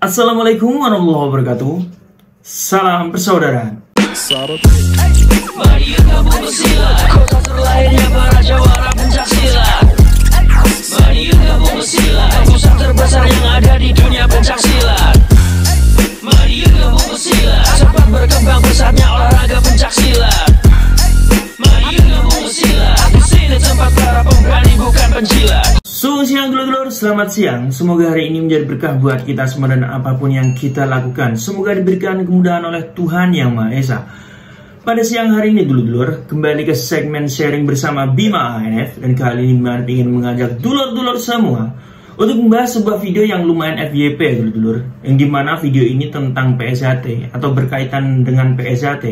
Assalamualaikum warahmatullahi wabarakatuh. Salam persaudaraan. Mari kita buka silat, kota terlahirnya para jawara pencak silat. Mari kita buka silat, pusat terbesar yang ada di dunia pencak silat. Mari kita buka silat, cepat berkembang pesatnya olahraga pencak silat. Mari kita buka silat, di sini tempat para pemberani bukan penjilat. Siang dulur-dulur, selamat siang. Semoga hari ini menjadi berkah buat kita semua dan apapun yang kita lakukan. Semoga diberikan kemudahan oleh Tuhan Yang Maha Esa. Pada siang hari ini dulur-dulur, kembali ke segmen sharing bersama Bima ANF. Dan kali ini Bima ingin mengajak dulur-dulur semua untuk membahas sebuah video yang lumayan FYP dulur-dulur. Yang dimana video ini tentang PSHT atau berkaitan dengan PSHT.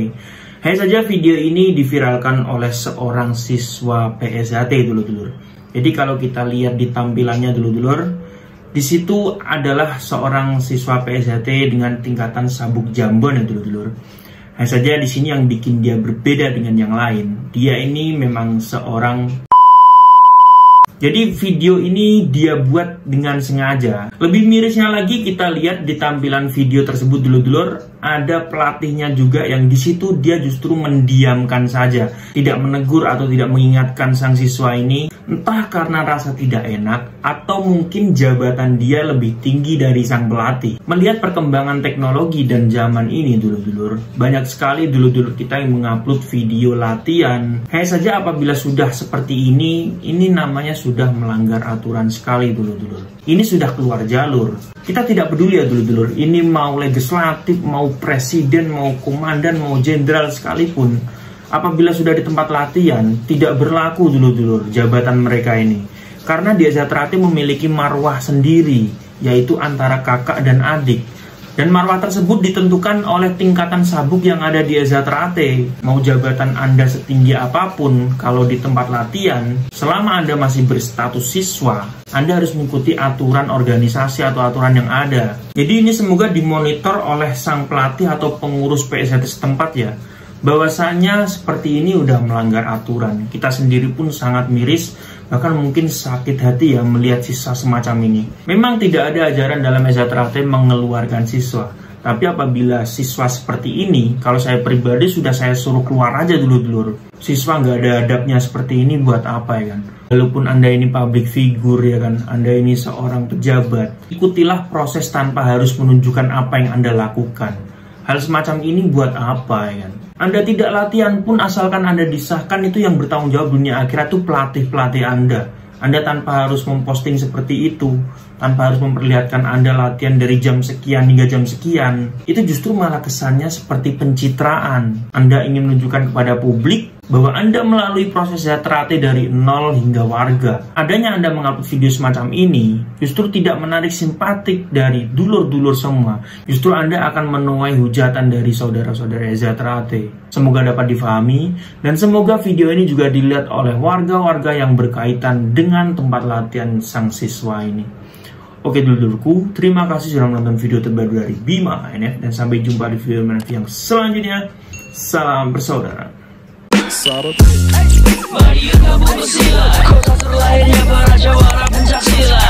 Hanya saja video ini diviralkan oleh seorang siswa PSHT dulur-dulur. Jadi kalau kita lihat di tampilannya dulur-dulur, di situ adalah seorang siswa PSHT dengan tingkatan sabuk jambon ya dulur-dulur. Hanya saja di sini yang bikin dia berbeda dengan yang lain. Dia ini memang seorang. Jadi video ini dia buat dengan sengaja. Lebih mirisnya lagi kita lihat di tampilan video tersebut dulur-dulur, ada pelatihnya juga yang di situ dia justru mendiamkan saja, tidak menegur atau tidak mengingatkan sang siswa ini. Entah karena rasa tidak enak atau mungkin jabatan dia lebih tinggi dari sang pelatih. Melihat perkembangan teknologi dan zaman ini dulur-dulur, banyak sekali dulur-dulur kita yang mengupload video latihan. Hanya saja apabila sudah seperti ini namanya sudah melanggar aturan sekali dulur-dulur. Ini sudah keluar jalur. Kita tidak peduli ya dulur-dulur, ini mau legislatif, mau presiden, mau komandan, mau jenderal sekalipun, apabila sudah di tempat latihan, tidak berlaku dulur-dulur jabatan mereka ini. Karena di Azatrate memiliki marwah sendiri, yaitu antara kakak dan adik. Dan marwah tersebut ditentukan oleh tingkatan sabuk yang ada di Azatrate. Mau jabatan Anda setinggi apapun, kalau di tempat latihan, selama Anda masih berstatus siswa, Anda harus mengikuti aturan organisasi atau aturan yang ada. Jadi ini semoga dimonitor oleh sang pelatih atau pengurus PSHT setempat ya. Bahwasanya seperti ini udah melanggar aturan. Kita sendiri pun sangat miris, bahkan mungkin sakit hati ya melihat siswa semacam ini. Memang tidak ada ajaran dalam Azatrate mengeluarkan siswa. Tapi apabila siswa seperti ini, kalau saya pribadi sudah saya suruh keluar aja dulur-dulur. Siswa nggak ada adabnya seperti ini buat apa ya kan? Walaupun Anda ini public figure ya kan, Anda ini seorang pejabat, ikutilah proses tanpa harus menunjukkan apa yang Anda lakukan. Hal semacam ini buat apa ya kan? Anda tidak latihan pun asalkan Anda disahkan, itu yang bertanggung jawab dunia akhirat itu pelatih-pelatih Anda. Anda tanpa harus memposting seperti itu, tanpa harus memperlihatkan Anda latihan dari jam sekian hingga jam sekian, itu justru malah kesannya seperti pencitraan. Anda ingin menunjukkan kepada publik bahwa Anda melalui proses Azatrate dari nol hingga warga. Adanya Anda mengupload video semacam ini justru tidak menarik simpatik dari dulur-dulur semua. Justru Anda akan menuai hujatan dari saudara-saudara Azatrate. Semoga dapat difahami dan semoga video ini juga dilihat oleh warga-warga yang berkaitan dengan tempat latihan sang siswa ini. Oke dulur-dulurku, terima kasih sudah menonton video terbaru dari Bima ANF dan sampai jumpa di video yang selanjutnya. Salam bersaudara. Mari kita buka silat, kota terlahirnya para jawara pencak silat.